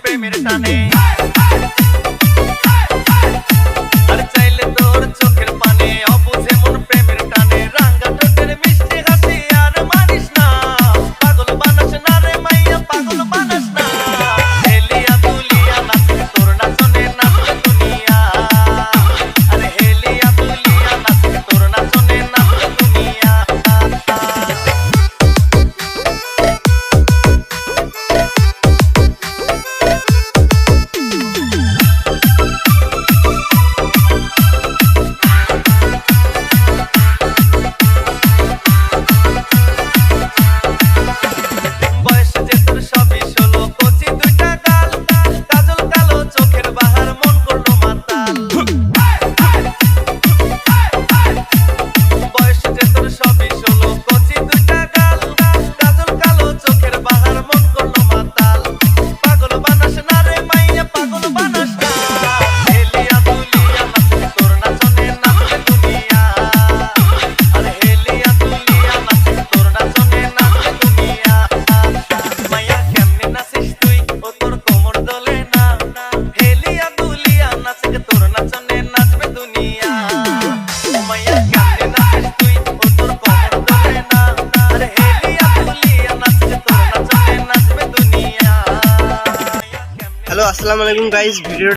প্রেমের টানে আর চাইলে তোর চোখের পানে অবুঝে মন প্রেমের টানে রাঙ্গা ঠোঁটের মিষ্টি হাসি আর মানিস না পাগল বানাস না রে মাইয়া পাগল বানাস না হেলিয়া দুলিয়া নাচে তোর নাচনে নাচে দুনিয়া আরে হেলিয়া দুলিয়া নাচে তোর নাচনে নাচে দুনিয়া হ্যালো আসসালামু আলাইকুম গাইস ভিডিও